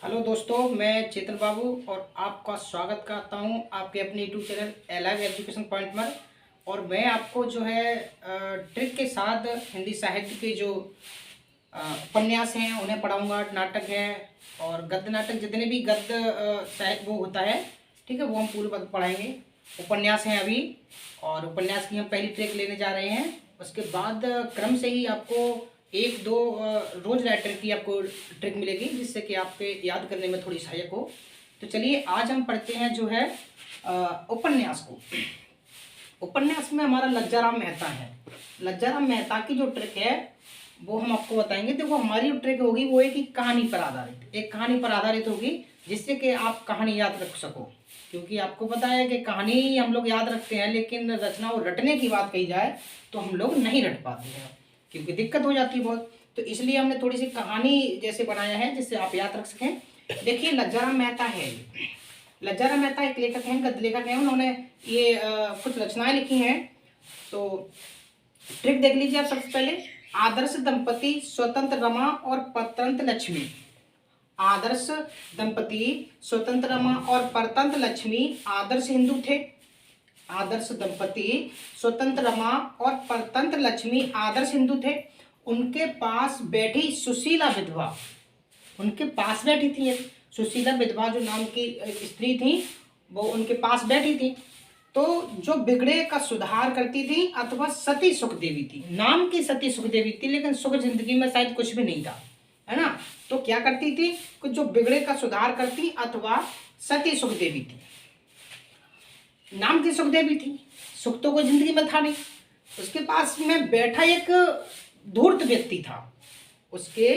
Hello दोस्तों, मैं चेतन बाबू और आपका स्वागत करता हूं आपके अपने YouTube channel alive education point पर। और मैं आपको जो है ट्रिक के साथ हिंदी साहित्य के जो उपन्यास हैं उन्हें पढ़ाऊंगा। नाटक है और गद्य नाटक, जितने भी गद्य साहित्य वो होता है, ठीक है, वो हम पूरे पढ़ाएंगे। उपन्यास हैं अभी, और उपन्यास की हम पहली ट्रिक लेने जा रहे हैं। उसके बाद क्रम से ही आपको एक दो रोज राइटर की आपको ट्रिक मिलेगी, जिससे कि आपके याद करने में थोड़ी सहायक हो। तो चलिए आज हम पढ़ते हैं जो है उपन्यास को। उपन्यास में हमारा लज्जाराम मेहता है। लज्जाराम मेहता की जो ट्रिक है वो हम आपको बताएंगे। देखो, हमारी जो ट्रिक होगी वो एक कहानी पर आधारित, एक कहानी पर आधारित होगी, जिससे कि आप कहानी याद रख सको। क्योंकि आपको पता है कि कहानी हम लोग याद रखते हैं, लेकिन रचना और रटने की बात कही जाए तो हम लोग नहीं रट पाते हैं, क्योंकि दिक्कत हो जाती है बहुत। तो इसलिए हमने थोड़ी सी कहानी जैसे बनाया है जिससे आप याद रख सकें। देखिए, लज्जाराम मेहता है। लज्जाराम मेहता एक लेखक हैं, गद्य लेखक हैं। उन्होंने ये कुछ रचनाएं लिखी हैं। तो ट्रिक देख लीजिए आप। सबसे पहले, आदर्श दंपति स्वतंत्र रमा और परतंत्र लक्ष्मी। आदर्श दंपति स्वतंत्र रमा और परतंत्र लक्ष्मी आदर्श हिंदू थे। आदर्श दंपति स्वतंत्र रमा और परतंत्र लक्ष्मी आदर्श हिंदू थे। उनके पास बैठी सुशीला विधवा, उनके पास बैठी थी एक सुशीला विधवा जो नाम की स्त्री थी, वो उनके पास बैठी थी। तो जो बिगड़े का सुधार करती थी अथवा सती सुख देवी थी। नाम की सती सुख देवी थी, लेकिन सुख जिंदगी में शायद कुछ भी नहीं था, है ना। तो क्या करती थी, कुछ जो बिगड़े का सुधार करती अथवा सती सुख देवी थी। नाम की सुख देवी थी, सुख तो कोई जिंदगी में था नहीं। उसके पास में बैठा एक धूर्त व्यक्ति था। उसके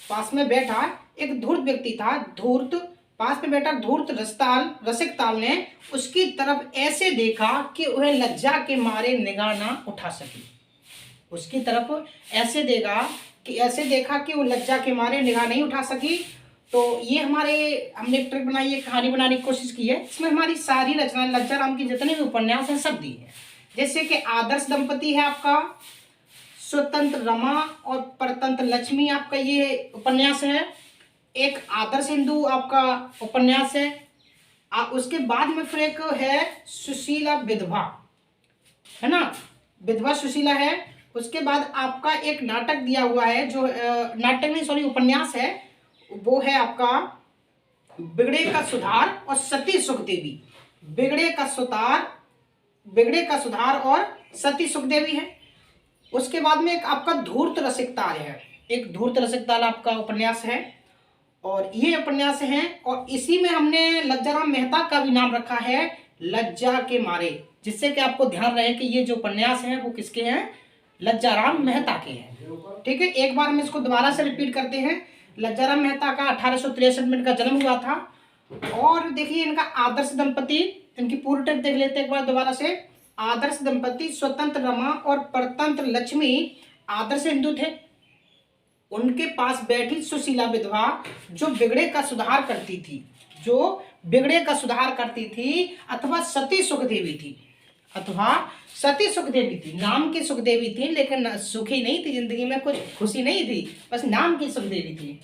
पास में बैठा एक धूर्त व्यक्ति था। धूर्त पास में बैठा धूर्त रसिकताल ने उसकी तरफ ऐसे देखा कि वह लज्जा के मारे निगाह ना उठा सकी। उसकी तरफ ऐसे देखा कि वो लज्जा के मारे निगाह नहीं उठा सकी। तो ये हमने एक ट्रिक बनाई है, कहानी बनाने की कोशिश की है। इसमें हमारी सारी रचना लज्जाराम की जितने भी उपन्यास हैं सब दी है। जैसे कि आदर्श दंपति है आपका, स्वतंत्र रमा और परतंत्र लक्ष्मी आपका ये उपन्यास है। एक आदर्श हिंदू आपका उपन्यास है। उसके बाद में फिर एक है सुशीला विधवा, है ना, विधवा सुशीला है। उसके बाद आपका एक नाटक दिया हुआ है, जो नाटक नहीं सॉरी उपन्यास है, वो है आपका बिगड़े का सुधार और सती सुख देवी। बिगड़े का सुधार और सती सुख देवी है। उसके बाद में एक आपका धूर्त रसिकताल है। एक धूर्त रसिकताल आपका उपन्यास है, और ये उपन्यास है। और इसी में हमने लज्जाराम मेहता का भी नाम रखा है लज्जा के मारे, जिससे कि आपको ध्यान रहे कि ये जो उपन्यास हैं वो किसके हैं, लज्जाराम मेहता के हैं। ठीक है, एक बार हम इसको दोबारा से रिपीट करते हैं। लज्जाराम मेहता का 1863 में इनका जन्म हुआ था। और देखिए, इनका आदर्श दंपति, इनकी पूरी ट्रिक देख लेते हैं एक बार दोबारा से। आदर्श दंपति स्वतंत्र रमा और परतंत्र लक्ष्मी आदर्श हिंदू थे। उनके पास बैठी सुशीला विधवा जो बिगड़े का सुधार करती थी अथवा सती सुख देवी थी। नाम की सुख देवी थी, लेकिन सुखी नहीं थी, जिंदगी में कुछ खुशी नहीं थी, बस नाम की सुख देवी थी।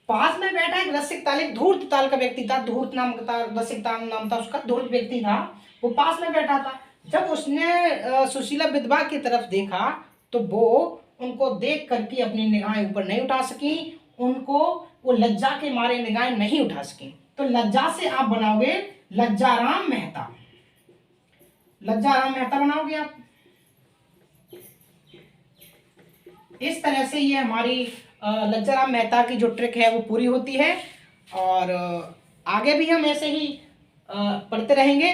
पास में बैठा एक रसिक ताल, एक धूर्त ताल का व्यक्ति था। धूर्त नाम का रसिक ताल नाम था उसका, धूर्त व्यक्ति था, वो पास में बैठा था। जब उसने सुशीला विधवा की तरफ देखा तो वो उनको देख करके अपनी निगाहें ऊपर नहीं उठा सकी। उनको वो लज्जा के मारे निगाहें नहीं उठा सकी। तो लज्जा से आप बनाओगे लज्जाराम मेहता। लज्जाराम मेहता बनाओगे आप। इस तरह से ये हमारी लज्जाराम मेहता की जो ट्रिक है वो पूरी होती है। और आगे भी हम ऐसे ही पढ़ते रहेंगे।